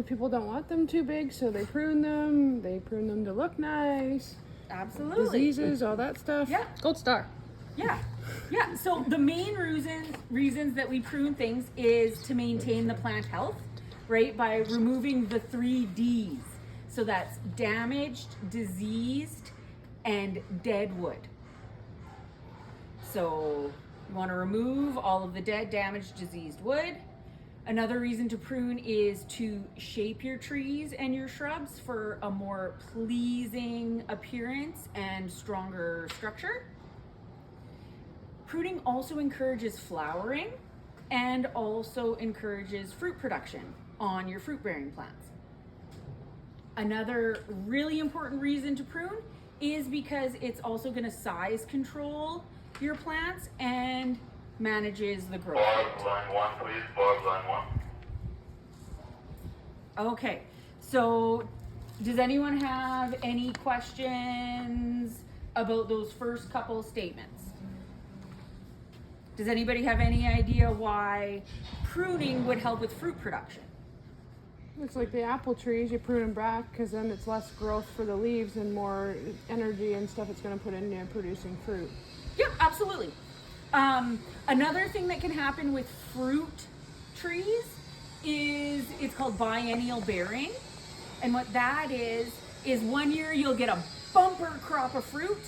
People don't want them too big, so they prune them. They prune them to look nice. Absolutely. Diseases, all that stuff. Yeah. Gold star. Yeah. Yeah. So the main reasons that we prune things is to maintain the plant health, right? By removing the 3 Ds. So that's damaged, diseased, and dead wood. So you want to remove all of the dead, damaged, diseased wood. Another reason to prune is to shape your trees and your shrubs for a more pleasing appearance and stronger structure. Pruning also encourages flowering and also encourages fruit production on your fruit-bearing plants. Another really important reason to prune is because it's also going to size control your plants and manages the growth rate. Line 1, please. Bob, line 1. Okay, so does anyone have any questions about those first couple statements? Does anybody have any idea why pruning would help with fruit production? It's like the apple trees. You prune them back because then it's less growth for the leaves and more energy and stuff it's going to put into producing fruit. Yeah, absolutely. Another thing that can happen with fruit trees is it's called biennial bearing. And what that is 1 year you'll get a bumper crop of fruit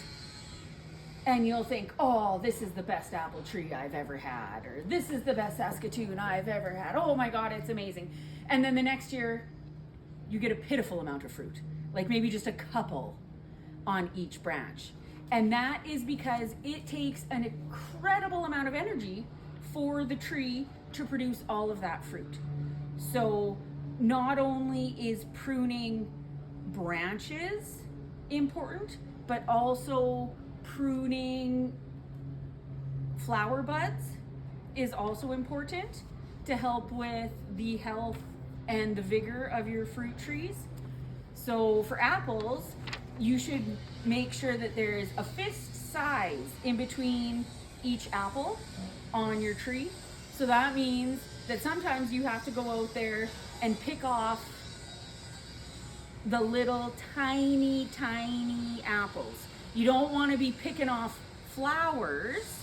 and you'll think, oh, this is the best apple tree I've ever had, or this is the best Saskatoon I've ever had. Oh my God, it's amazing. And then the next year you get a pitiful amount of fruit, like maybe just a couple on each branch. And that is because it takes an incredible amount of energy for the tree to produce all of that fruit. So not only is pruning branches important, but also pruning flower buds is also important to help with the health and the vigor of your fruit trees. So for apples, you should make sure that there's a fist size in between each apple on your tree. So that means that sometimes you have to go out there and pick off the little tiny apples. You don't want to be picking off flowers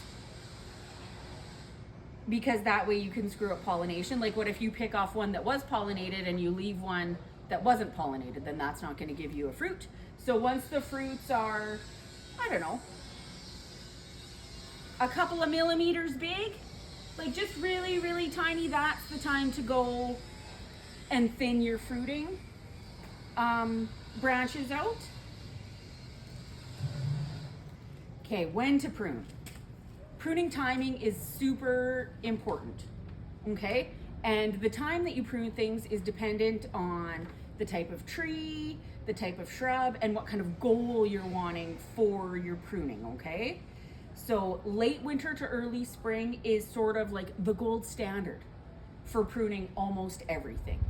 because that way you can screw up pollination. Like what if you pick off one that was pollinated and you leave one that wasn't pollinated? Then that's not going to give you a fruit. So once the fruits are, I don't know, a couple of millimeters big, like just really tiny, that's the time to go and thin your fruiting branches out. Okay, when to prune. Pruning timing is super important, okay? And the time that you prune things is dependent on the type of tree, the type of shrub, and what kind of goal you're wanting for your pruning, okay? So late winter to early spring is sort of like the gold standard for pruning almost everything.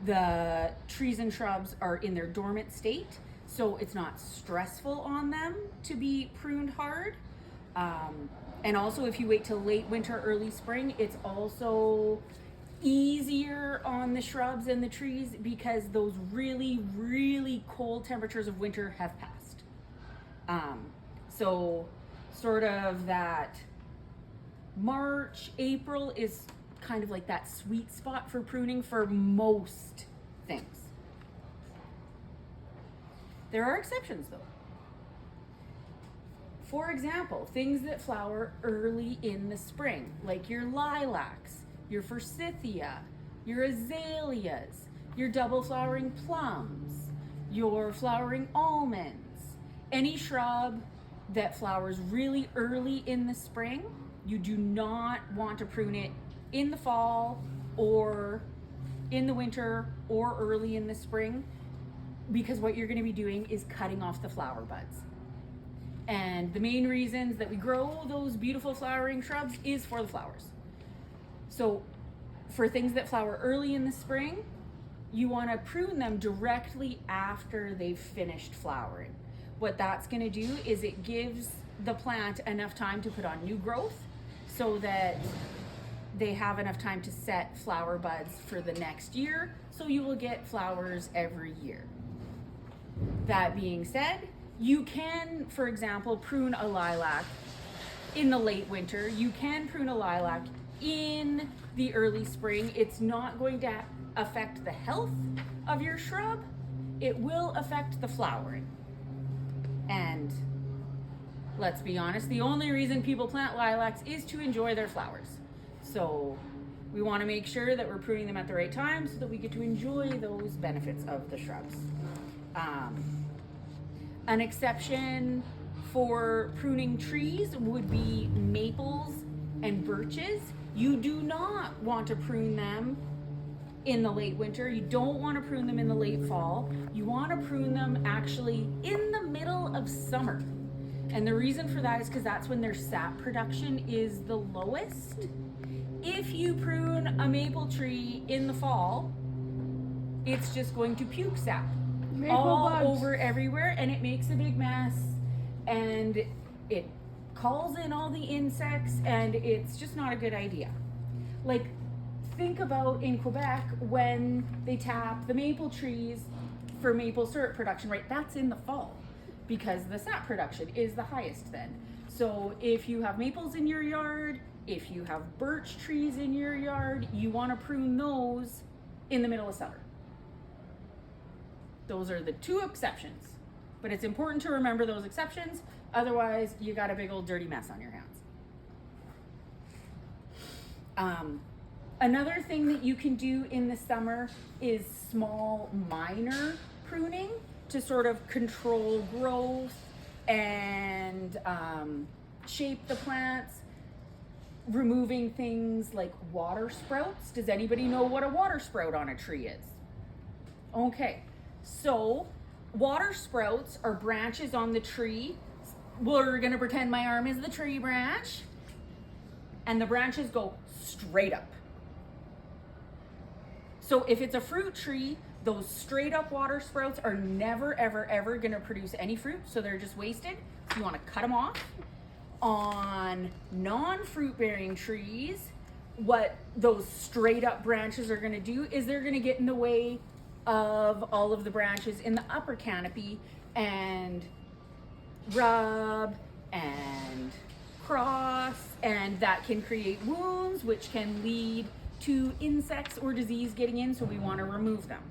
The trees and shrubs are in their dormant state, so it's not stressful on them to be pruned hard. And also if you wait till late winter, early spring, it's also easier on the shrubs and the trees because those really cold temperatures of winter have passed. So sort of that March, April is kind of like that sweet spot for pruning for most things. There are exceptions though. For example, things that flower early in the spring, like your lilacs, your forsythia, your azaleas, your double flowering plums, your flowering almonds, any shrub that flowers really early in the spring, you do not want to prune it in the fall or in the winter or early in the spring, because what you're going to be doing is cutting off the flower buds. And the main reasons that we grow those beautiful flowering shrubs is for the flowers. So for things that flower early in the spring, you want to prune them directly after they've finished flowering. What that's going to do is it gives the plant enough time to put on new growth so that they have enough time to set flower buds for the next year, so you will get flowers every year. That being said, you can, for example, prune a lilac in the late winter. You can prune a lilac in the early spring. It's not going to affect the health of your shrub. It will affect the flowering. And let's be honest, the only reason people plant lilacs is to enjoy their flowers. So we want to make sure that we're pruning them at the right time so that we get to enjoy those benefits of the shrubs. An exception for pruning trees would be maples and birches. You do not want to prune them in the late winter. You don't want to prune them in the late fall. You want to prune them actually in the middle of summer. And the reason for that is because that's when their sap production is the lowest. If you prune a maple tree in the fall, it's just going to puke sap all over everywhere, and it makes a big mess, and it calls in all the insects, and it's just not a good idea. Like, think about in Quebec when they tap the maple trees for maple syrup production, right? That's in the fall because the sap production is the highest then. So if you have maples in your yard, if you have birch trees in your yard, you want to prune those in the middle of summer. Those are the two exceptions, but it's important to remember those exceptions. Otherwise, you got a big old dirty mess on your hands. Another thing that you can do in the summer is small minor pruning to sort of control growth and shape the plants, removing things like water sprouts. Does anybody know what a water sprout on a tree is? Okay. So, water sprouts are branches on the tree. We're going to pretend my arm is the tree branch. And the branches go straight up. So, if it's a fruit tree, those straight up water sprouts are never, ever, ever going to produce any fruit. So, they're just wasted. So, you want to cut them off. On non-fruit bearing trees, what those straight up branches are going to do is they're going to get in the way of all of the branches in the upper canopy and rub and cross, and that can create wounds which can lead to insects or disease getting in, so we want to remove them.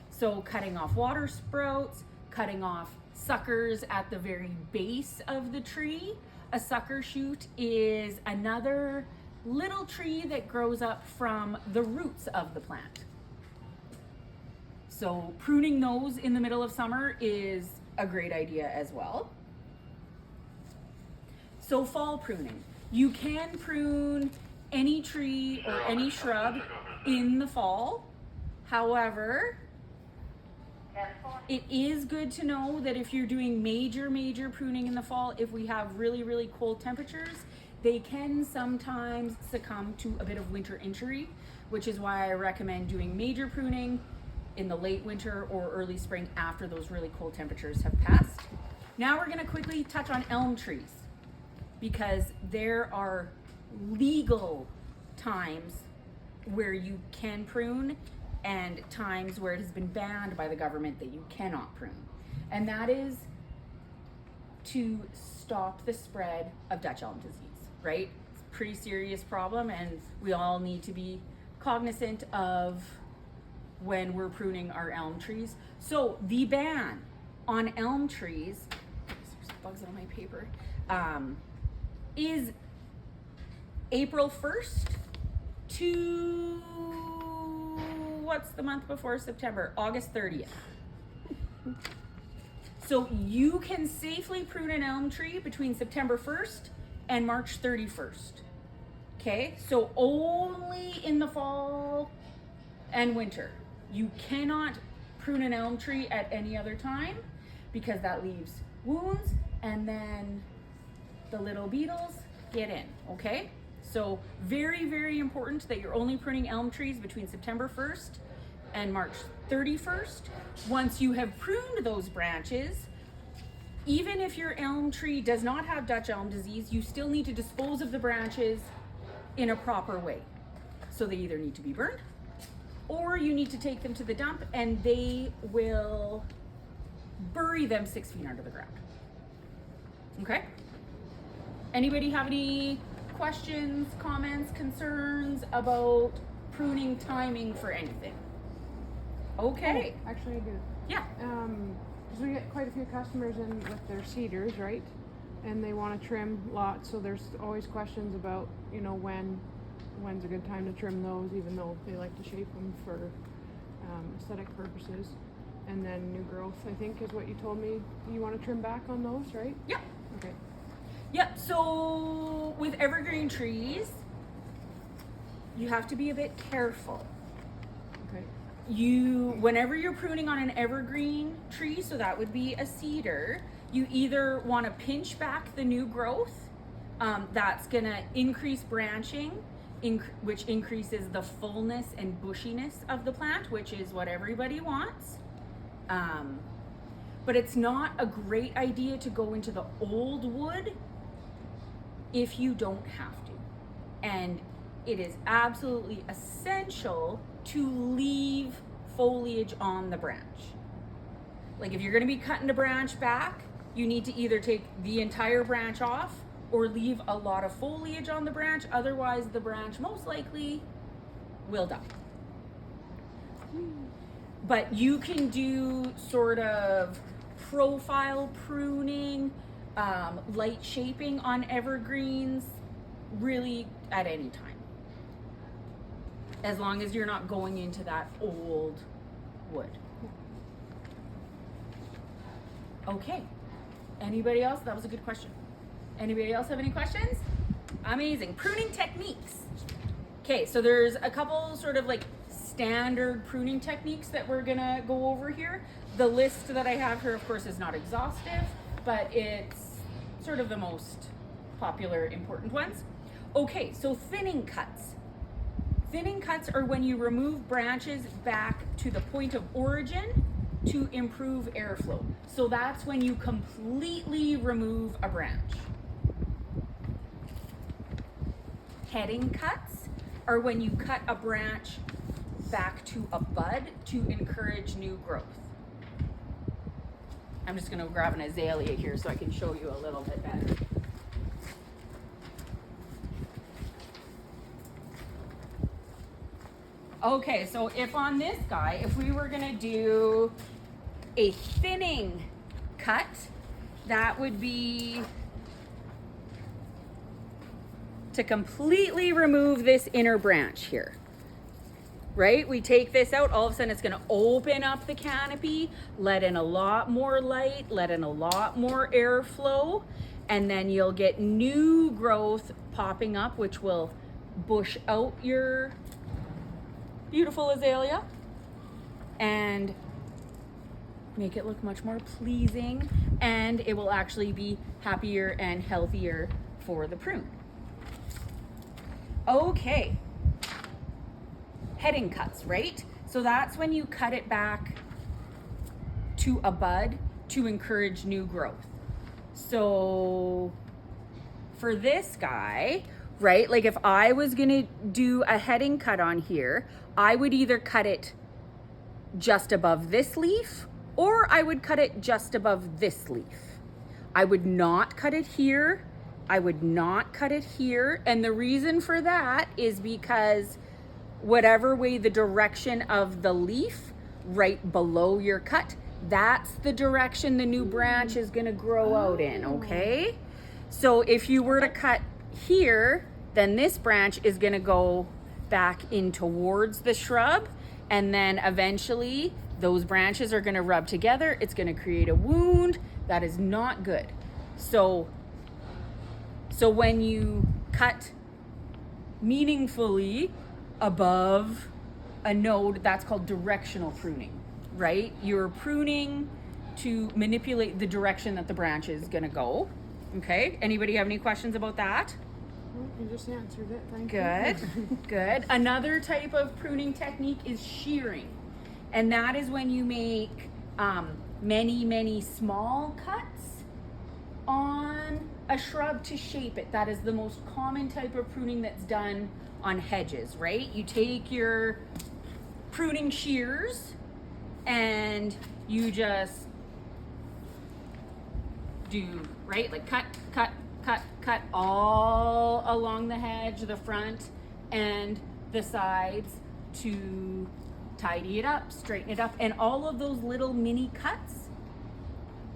So cutting off water sprouts, cutting off suckers at the very base of the tree. A sucker shoot is another little tree that grows up from the roots of the plant. So pruning those in the middle of summer is a great idea as well. So fall pruning. You can prune any tree or any shrub in the fall. However, it is good to know that if you're doing major pruning in the fall, if we have really cold temperatures, they can sometimes succumb to a bit of winter injury, which is why I recommend doing major pruning in the late winter or early spring after those really cold temperatures have passed. Now we're going to quickly touch on elm trees because there are legal times where you can prune and times where it has been banned by the government that you cannot prune. And that is to stop the spread of Dutch elm disease, right? It's a pretty serious problem, and we all need to be cognizant of when we're pruning our elm trees. So the ban on elm trees, there's bugs on my paper, is April 1st to, what's the month before September? August 30th. So you can safely prune an elm tree between September 1st and March 31st. Okay, so only in the fall and winter. You cannot prune an elm tree at any other time because that leaves wounds and then the little beetles get in, okay? So very important that you're only pruning elm trees between September 1st and March 31st. Once you have pruned those branches, even if your elm tree does not have Dutch elm disease, you still need to dispose of the branches in a proper way. So they either need to be burned or you need to take them to the dump and they will bury them 6 feet under the ground. Okay? Anybody have any questions, comments, concerns about pruning timing for anything? Okay. Oh, actually, I do. Yeah. Because we get quite a few customers in with their cedars, right? And they want to trim lots, so there's always questions about, you know, when's a good time to trim those, even though they like to shape them for aesthetic purposes. And then new growth, I think, is what you told me. You want to trim back on those, right? Yeah. Okay. Yeah, so with evergreen trees, you have to be a bit careful. Okay. Whenever you're pruning on an evergreen tree, so that would be a cedar, you either want to pinch back the new growth, that's gonna increase branching, which increases the fullness and bushiness of the plant, which is what everybody wants. But it's not a great idea to go into the old wood if you don't have to. And it is absolutely essential to leave foliage on the branch. Like if you're gonna be cutting a branch back, you need to either take the entire branch off or leave a lot of foliage on the branch. Otherwise, the branch most likely will die. But you can do sort of profile pruning, light shaping on evergreens, really at any time. As long as you're not going into that old wood. Okay. Anybody else? That was a good question. Anybody else have any questions? Amazing. Pruning techniques. Okay, so there's a couple sort of like standard pruning techniques that we're gonna go over here. The list that I have here, of course, is not exhaustive, but it's sort of the most popular, important ones. Okay, so thinning cuts. Thinning cuts are when you remove branches back to the point of origin to improve airflow. So that's when you completely remove a branch. Heading cuts are when you cut a branch back to a bud to encourage new growth. I'm just gonna grab an azalea here so I can show you a little bit better. Okay, so if on this guy, if we were gonna do a thinning cut, that would be to completely remove this inner branch here. Right? We take this out, all of a sudden it's gonna open up the canopy, let in a lot more light, let in a lot more airflow, and then you'll get new growth popping up, which will bush out your beautiful azalea and make it look much more pleasing, and it will actually be happier and healthier for the prune. Okay. Heading cuts, right? So that's when you cut it back to a bud to encourage new growth. So for this guy, right, like if I was gonna do a heading cut on here, I would either cut it just above this leaf or I would cut it just above this leaf. I would not cut it here. I would not cut it here. And the reason for that is because whatever way the direction of the leaf right below your cut, that's the direction the new branch is gonna grow out in, okay? So if you were to cut here, then this branch is gonna go back in towards the shrub, and then eventually those branches are gonna rub together. It's gonna create a wound. That is not good. So when you cut meaningfully above a node, that's called directional pruning, right? You're pruning to manipulate the direction that the branch is gonna go. Okay, anybody have any questions about that? You just answered it, thank you. Good, good. Another type of pruning technique is shearing. And that is when you make many small cuts on a shrub to shape it. That is the most common type of pruning that's done on hedges, right? You take your pruning shears, and you just do, right, like cut, cut, cut, cut all along the hedge, the front and the sides, to tidy it up, straighten it up. And all of those little mini cuts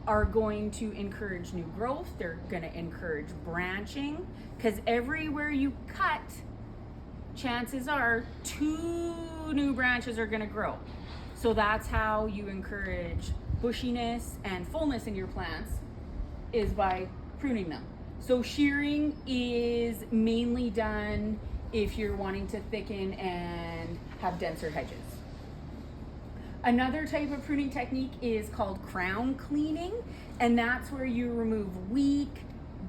are going to encourage new growth. They're going to encourage branching, because everywhere you cut, chances are 2 new branches are going to grow. So that's how you encourage bushiness and fullness in your plants, is by pruning them. So shearing is mainly done if you're wanting to thicken and have denser hedges. Another type of pruning technique is called crown cleaning, and that's where you remove weak,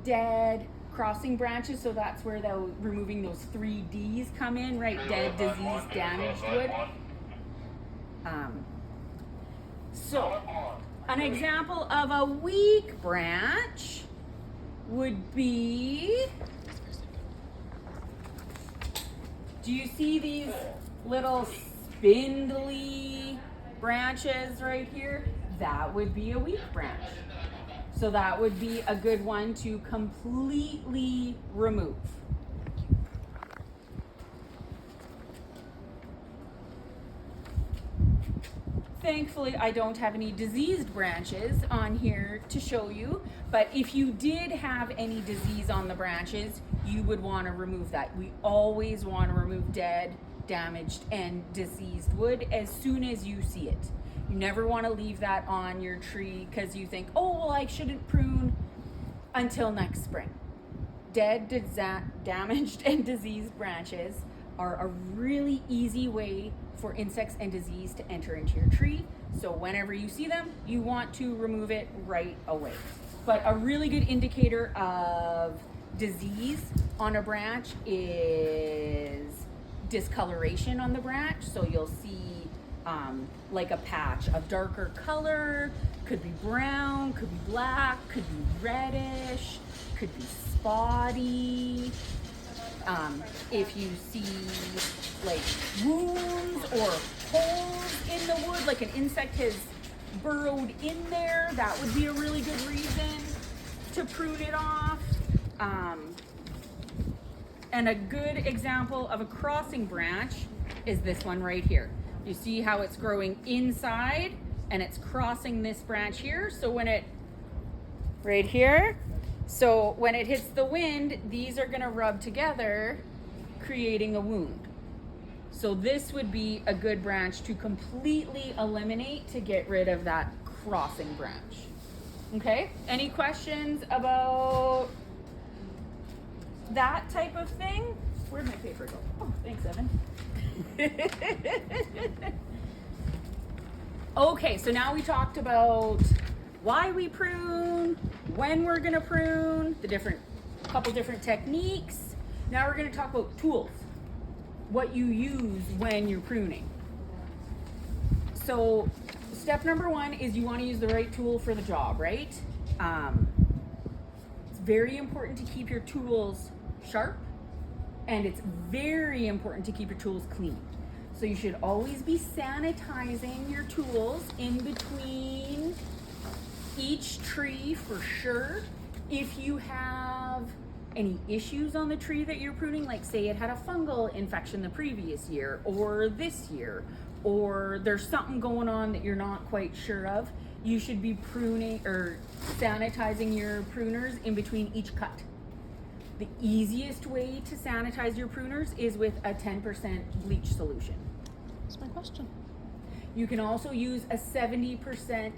dead, crossing branches. So that's where removing those 3 Ds come in, right? Dead, diseased, damaged wood. So an example of a weak branch would be, do you see these little spindly branches right here? That would be a weak branch. So that would be a good one to completely remove. Thankfully, I don't have any diseased branches on here to show you, but if you did have any disease on the branches, you would want to remove that. We always want to remove dead, damaged, and diseased wood as soon as you see it. You never want to leave that on your tree because you think, oh, well, I shouldn't prune until next spring. Dead, damaged, and diseased branches are a really easy way for insects and disease to enter into your tree. So whenever you see them, you want to remove it right away. But a really good indicator of disease on a branch is discoloration on the branch. So you'll see like a patch of darker color, could be brown, could be black, could be reddish, could be spotty. If you see like wounds or holes in the wood, like an insect has burrowed in there, that would be a really good reason to prune it off. And a good example of a crossing branch is this one right here. You see how it's growing inside and it's crossing this branch here. So when it, right here, so when it hits the wind, these are gonna rub together, creating a wound. So this would be a good branch to completely eliminate, to get rid of that crossing branch. Okay, any questions about that type of thing? Where'd my paper go? Oh, thanks, Evan. Okay, so now we talked about why we prune, when we're gonna prune, the couple different techniques. Now we're gonna talk about tools, what you use when you're pruning. So step number 1 is you wanna use the right tool for the job, right? It's very important to keep your tools sharp, and it's very important to keep your tools clean. So you should always be sanitizing your tools in between each tree for sure. If you have any issues on the tree that you're pruning, like say it had a fungal infection the previous year or this year, or there's something going on that you're not quite sure of, you should be pruning or sanitizing your pruners in between each cut. The easiest way to sanitize your pruners is with a 10% bleach solution. That's my question. You can also use a 70%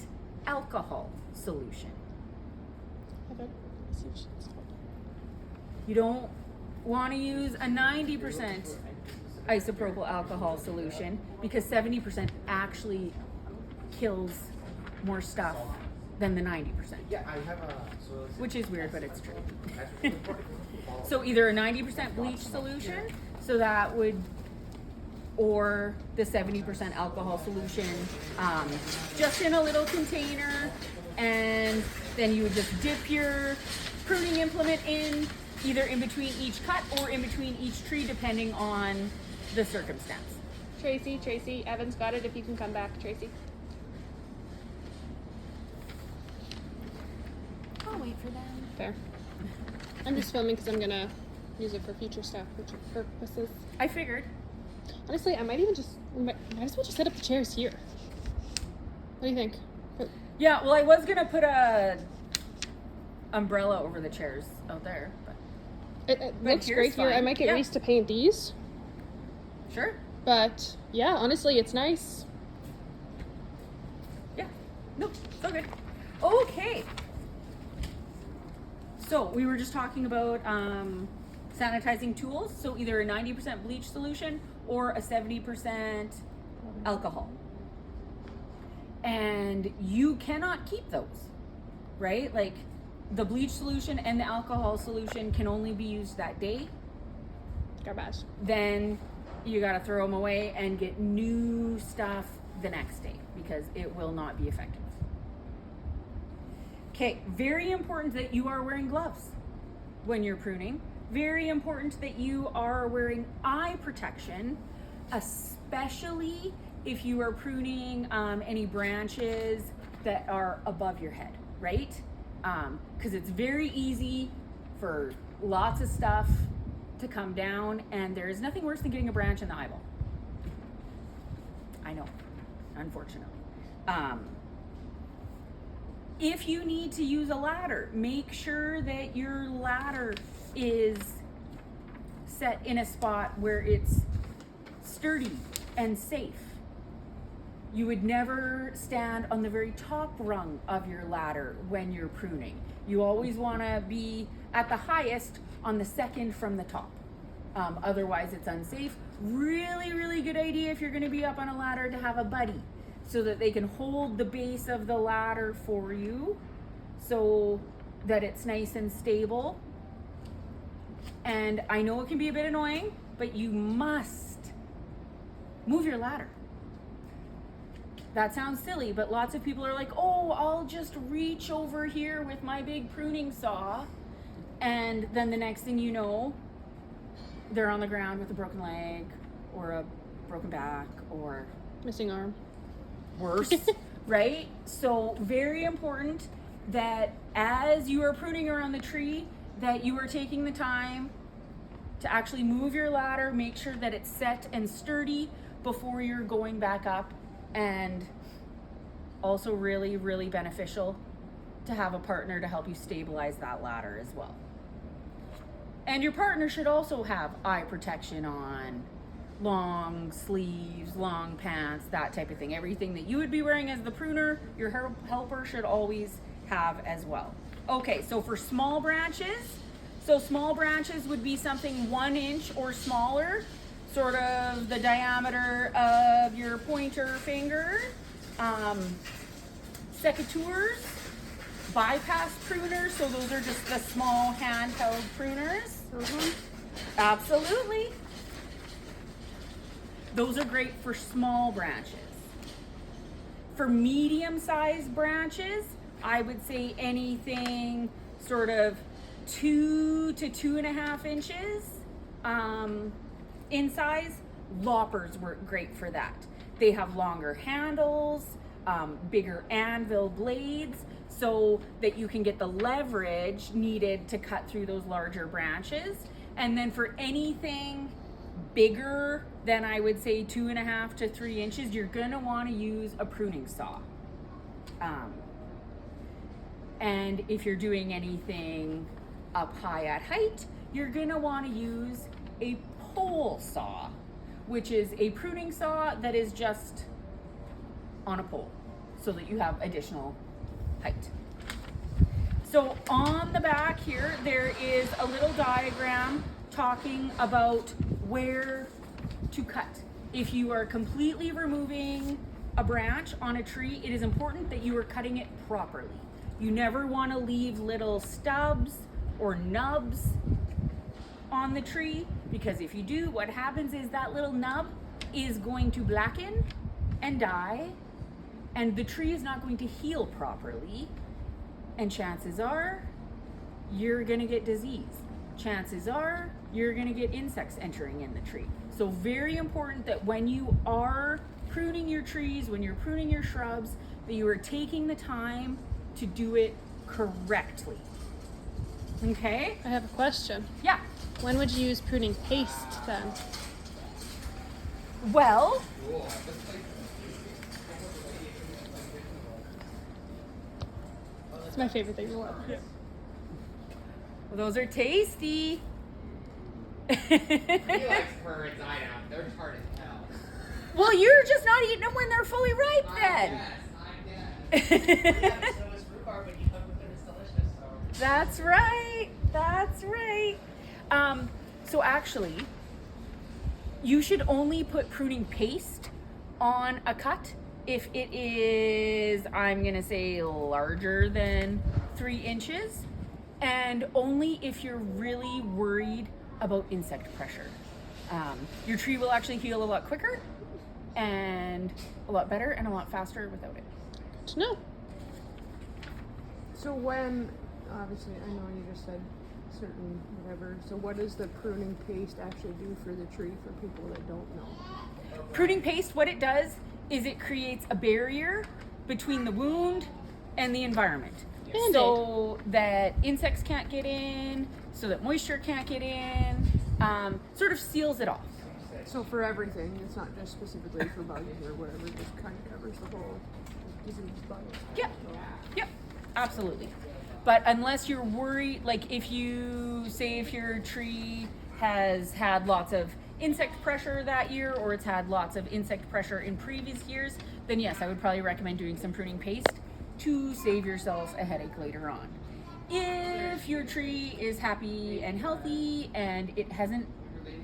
alcohol solution. You don't want to use a 90% isopropyl alcohol solution because 70% actually kills more stuff than the 90%. Which is weird, but it's true. So either a 90% bleach solution, so that would, or the 70% alcohol solution, just in a little container, and then you would just dip your pruning implement in, either in between each cut or in between each tree, depending on the circumstance. Tracy, Evan's got it. If you can come back, Tracy. I'll wait for them. Fair. I'm just filming because I'm gonna use it for future stuff, future purposes. I figured. Honestly, I might as well just set up the chairs here. What do you think? Yeah, well, I was gonna put a umbrella over the chairs out there, but It looks great here. I might get Reese to paint these. Sure. But yeah, honestly, it's nice. Yeah. No, so good. Okay. So we were just talking about sanitizing tools. So either a 90% bleach solution or a 70% alcohol. And you cannot keep those, right? Like the bleach solution and the alcohol solution can only be used that day. Garbage. Then you got to throw them away and get new stuff the next day because it will not be effective. Okay, very important that you are wearing gloves when you're pruning. Very important that you are wearing eye protection, especially if you are pruning any branches that are above your head, right? Because it's very easy for lots of stuff to come down, and there is nothing worse than getting a branch in the eyeball. I know, unfortunately. If you need to use a ladder, make sure that your ladder is set in a spot where it's sturdy and safe. You would never stand on the very top rung of your ladder when you're pruning. You always want to be at the highest on the second from the top. Otherwise, it's unsafe. Really, really good idea if you're going to be up on a ladder to have a buddy so that they can hold the base of the ladder for you so that it's nice and stable. And I know it can be a bit annoying, but you must move your ladder. That sounds silly, but lots of people are like, oh, I'll just reach over here with my big pruning saw. And then the next thing you know, they're on the ground with a broken leg or a broken back or missing arm. Worse, right? So very important that as you are pruning around the tree, that you are taking the time to actually move your ladder, make sure that it's set and sturdy before you're going back up. And also really, really beneficial to have a partner to help you stabilize that ladder as well. And your partner should also have eye protection on, long sleeves, long pants, that type of thing. Everything that you would be wearing as the pruner, your helper should always have as well. Okay, so for small branches, small branches would be something 1 inch or smaller, sort of the diameter of your pointer finger. Secateurs, bypass pruners, so those are just the small handheld pruners. Absolutely. Those are great for small branches. For medium-sized branches, I would say anything sort of 2 to 2.5 inches in size. Loppers work great for that. They have longer handles, bigger anvil blades, so that you can get the leverage needed to cut through those larger branches. And then for anything bigger than, I would say, 2.5 to 3 inches, you're gonna want to use a pruning saw. And if you're doing anything up high at height, you're gonna want to use a pole saw, which is a pruning saw that is just on a pole so that you have additional height. So on the back here, there is a little diagram talking about where to cut. If you are completely removing a branch on a tree, it is important that you are cutting it properly. You never want to leave little stubs or nubs on the tree, because if you do, what happens is that little nub is going to blacken and die, and the tree is not going to heal properly, and chances are you're going to get disease. chances are you're going to get insects entering in the tree. So very important that when you are pruning your trees, when you're pruning your shrubs, that you are taking the time to do it correctly. Okay? I have a question. Yeah. When would you use pruning paste then? Well, It's my favorite thing to watch. those are tasty. He likes currants, I don't. They're tart as hell. Well, you're just not eating them when they're fully ripe then. I guess. So is rhubarb when you cook with it, it's delicious. So. That's right. That's right. So actually, you should only put pruning paste on a cut if it is, I'm going to say, larger than 3 inches, and only if you're really worried about insect pressure. Your tree will actually heal a lot quicker and a lot better and a lot faster without it. Good to know. So when, obviously, I know you just said certain whatever. So what does the pruning paste actually do for the tree for people that don't know? Pruning paste, what it does is it creates a barrier between the wound and the environment. Band-Aid. So that insects can't get in, so that moisture can't get in, sort of seals it off. So for everything, it's not just specifically for bugs or whatever, it just kind of covers the whole disease bug. Yep, yep, absolutely. But unless you're worried, like if your tree has had lots of insect pressure that year, or it's had lots of insect pressure in previous years, then yes, I would probably recommend doing some pruning paste to save yourself a headache later on. If your tree is happy and healthy and it hasn't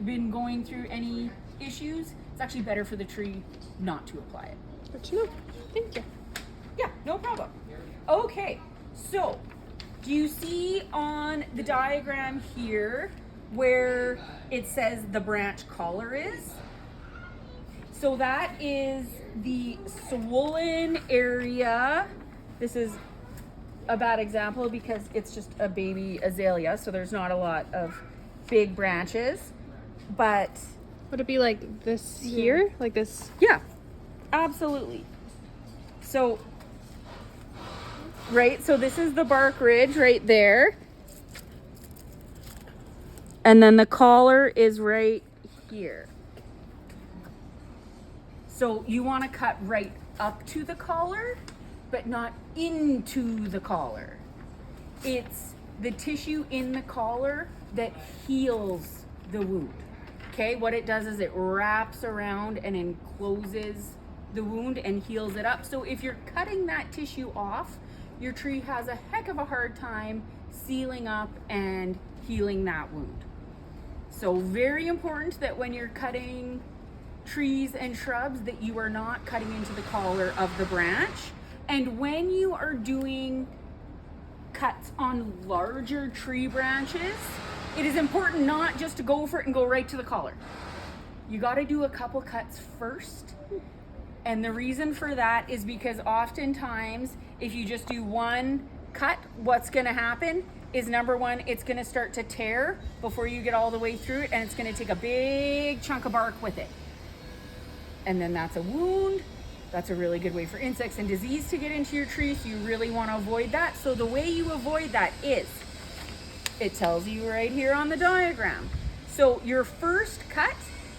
been going through any issues, it's actually better for the tree not to apply it. Good to know. Thank you. Yeah, no problem. Okay, so do you see on the diagram here where it says the branch collar is? So that is the swollen area. This is a bad example because it's just a baby azalea, so there's not a lot of big branches, but Would it be like this here? Like this? yeah, absolutely. So, right, so this is the bark ridge right there. And then the collar is right here. So you want to cut right up to the collar, but not into the collar. It's the tissue in the collar that heals the wound. Okay, what it does is it wraps around and encloses the wound and heals it up. So if you're cutting that tissue off, your tree has a heck of a hard time sealing up and healing that wound. So very important that when you're cutting trees and shrubs that you are not cutting into the collar of the branch. And when you are doing cuts on larger tree branches, it is important not just to go for it and go right to the collar. You got to do a couple cuts first. And the reason for that is because oftentimes if you just do one cut, what's going to happen is, number one, it's going to start to tear before you get all the way through it, and it's going to take a big chunk of bark with it. And then that's a wound. That's a really good way for insects and disease to get into your tree, so you really want to avoid that. So the way you avoid that is, it tells you right here on the diagram. So your first cut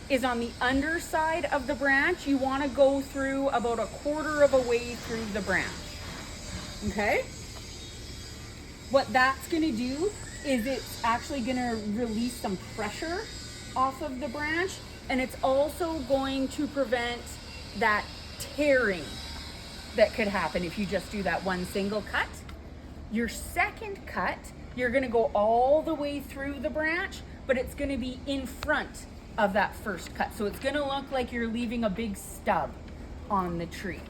is on the underside of the branch. You want to go through about a quarter of a way through the branch. Okay? What that's going to do is it's actually going to release some pressure off of the branch, and it's also going to prevent that tearing that could happen if you just do that one single cut. Your second cut, you're going to go all the way through the branch, but it's going to be in front of that first cut. So it's going to look like you're leaving a big stub on the tree.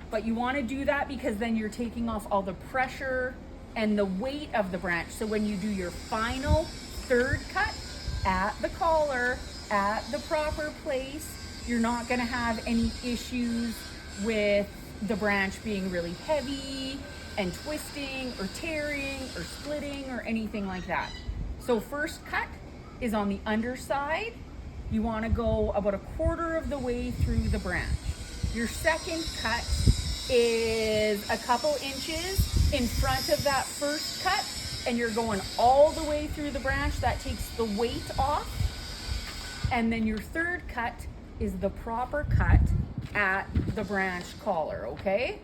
But you want to do that because then you're taking off all the pressure and the weight of the branch. So when you do your final third cut at the collar, at the proper place, you're not going to have any issues with the branch being really heavy and twisting or tearing or splitting or anything like that. So first cut is on the underside. You want to go about a quarter of the way through the branch. Your second cut is a couple inches in front of that first cut, and you're going all the way through the branch. That takes the weight off. And then your third cut is the proper cut at the branch collar, okay?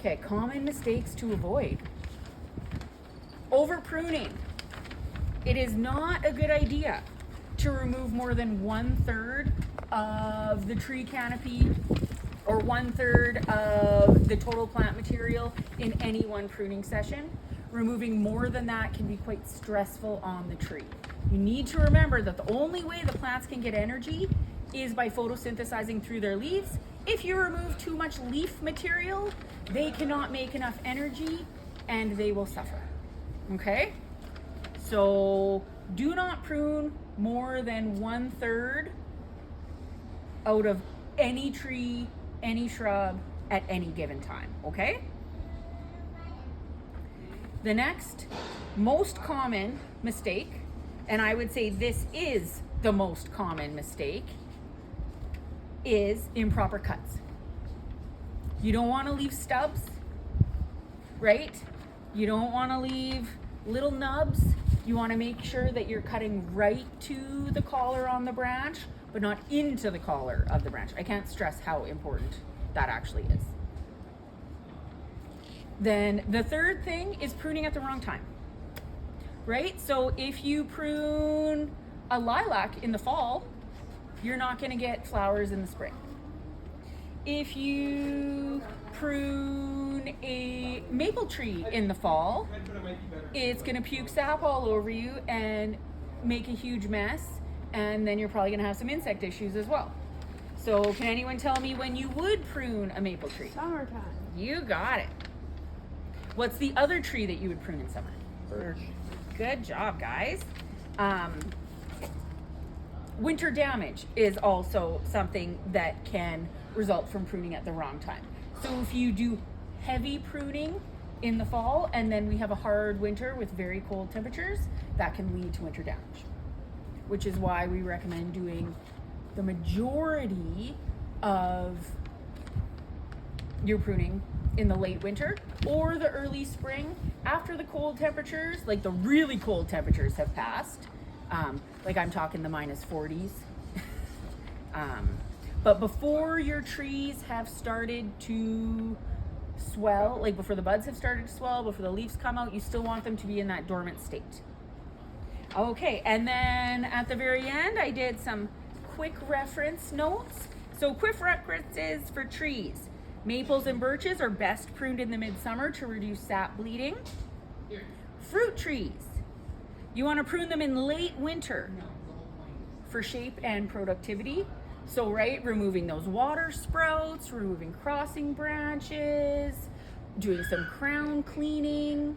Okay, common mistakes to avoid. Over pruning. It is not a good idea to remove more than 1/3 of the tree canopy or 1/3 of the total plant material in any one pruning session. Removing more than that can be quite stressful on the tree. You need to remember that the only way the plants can get energy is by photosynthesizing through their leaves. If you remove too much leaf material, they cannot make enough energy and they will suffer. Okay? So do not prune more than 1/3 out of any tree, any shrub at any given time, okay? The next most common mistake, and I would say this is the most common mistake, is improper cuts. You don't want to leave stubs, right? You don't want to leave little nubs. You want to make sure that you're cutting right to the collar on the branch, but not into the collar of the branch. I can't stress how important that actually is. Then the third thing is pruning at the wrong time, right? So if you prune a lilac in the fall, you're not going to get flowers in the spring. If you prune a maple tree in the fall, it's going to puke sap all over you and make a huge mess, and then you're probably going to have some insect issues as well. So can anyone tell me when you would prune a maple tree? Summertime. You got it. What's the other tree that you would prune in summer? Birch. Good job, guys. Winter damage is also something that can result from pruning at the wrong time. So if you do heavy pruning in the fall and then we have a hard winter with very cold temperatures, that can lead to winter damage, which is why we recommend doing the majority of your pruning in the late winter or the early spring after the cold temperatures, like the really cold temperatures have passed. Like I'm talking the -40s. But before your trees have started to swell, like before the buds have started to swell, before the leaves come out, you still want them to be in that dormant state. Okay, and then at the very end, I did some quick reference notes. So quick references for trees. Maples and birches are best pruned in the midsummer to reduce sap bleeding. Fruit trees, you want to prune them in late winter for shape and productivity. So, right, removing those water sprouts, removing crossing branches, doing some crown cleaning.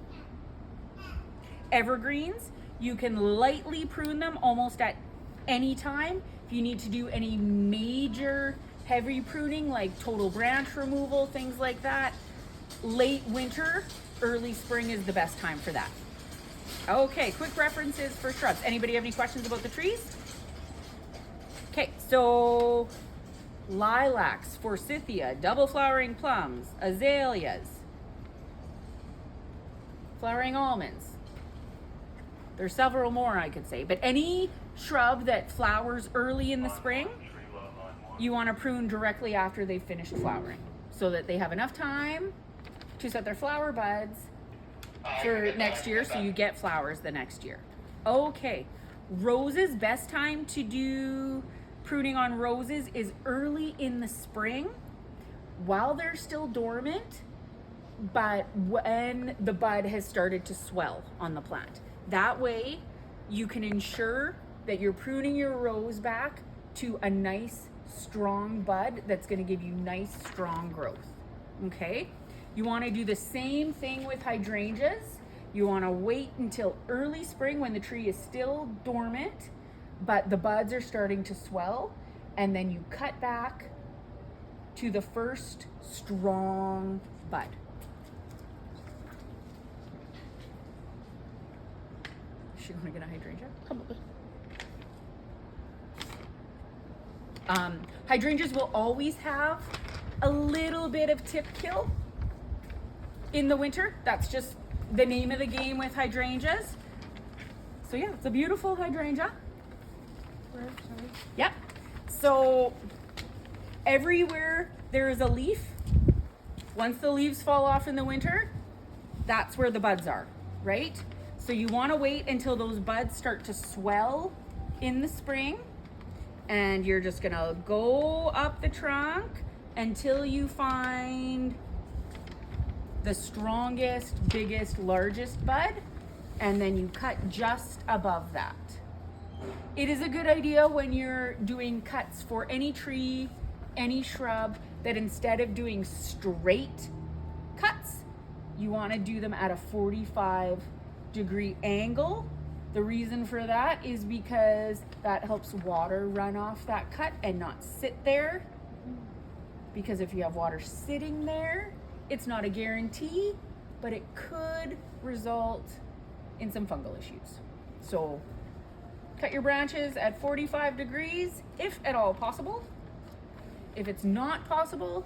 Evergreens, you can lightly prune them almost at any time. If you need to do any major heavy pruning like total branch removal, things like that, late winter, early spring is the best time for that. Okay, quick references for shrubs. Anybody have any questions about the trees? Okay, so lilacs, forsythia, double flowering plums, azaleas, flowering almonds. There's several more I could say, but any shrub that flowers early in the spring, you want to prune directly after they've finished flowering so that they have enough time to set their flower buds for next year so you get flowers the next year. Okay, roses, best time to do pruning on roses is early in the spring while they're still dormant, but when the bud has started to swell on the plant. That way you can ensure that you're pruning your rose back to a nice strong bud that's going to give you nice strong growth. Okay, you want to do the same thing with hydrangeas. You want to wait until early spring when the tree is still dormant but the buds are starting to swell, and then you cut back to the first strong bud. she going to get a hydrangea? Probably. Hydrangeas will always have a little bit of tip kill in the winter. That's just the name of the game with hydrangeas. So yeah, it's a beautiful hydrangea. Where? Sorry. Yep. So everywhere there is a leaf, once the leaves fall off in the winter, that's where the buds are, right? So you want to wait until those buds start to swell in the spring, and you're just gonna go up the trunk until you find the strongest, biggest, largest bud, and then you cut just above that. It is a good idea when you're doing cuts for any tree, any shrub, that instead of doing straight cuts, you want to do them at a 45-degree angle. The reason for that is because that helps water run off that cut and not sit there. Because if you have water sitting there, it's not a guarantee, but it could result in some fungal issues. So cut your branches at 45 degrees, if at all possible. If it's not possible,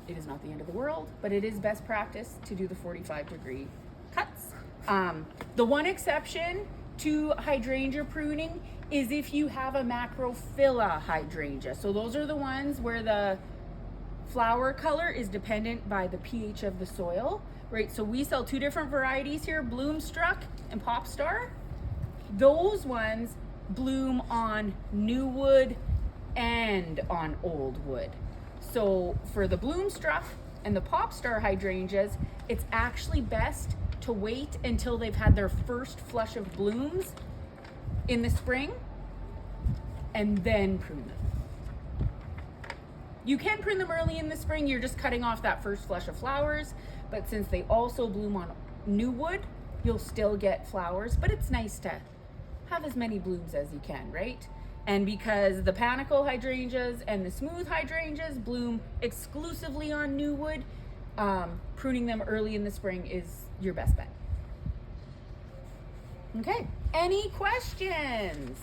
it is not the end of the world, but it is best practice to do the 45-degree cuts. The one exception to hydrangea pruning is if you have a macrophylla hydrangea. So those are the ones where the flower color is dependent by the pH of the soil, right? So we sell two different varieties here, Bloomstruck and Popstar. Those ones bloom on new wood and on old wood. So for the Bloomstruck and the Popstar hydrangeas, it's actually best to wait until they've had their first flush of blooms in the spring and then prune them. You can prune them early in the spring, you're just cutting off that first flush of flowers, but since they also bloom on new wood, you'll still get flowers, but it's nice to have as many blooms as you can, right? And because the panicle hydrangeas and the smooth hydrangeas bloom exclusively on new wood, pruning them early in the spring is your best bet. Okay, any questions?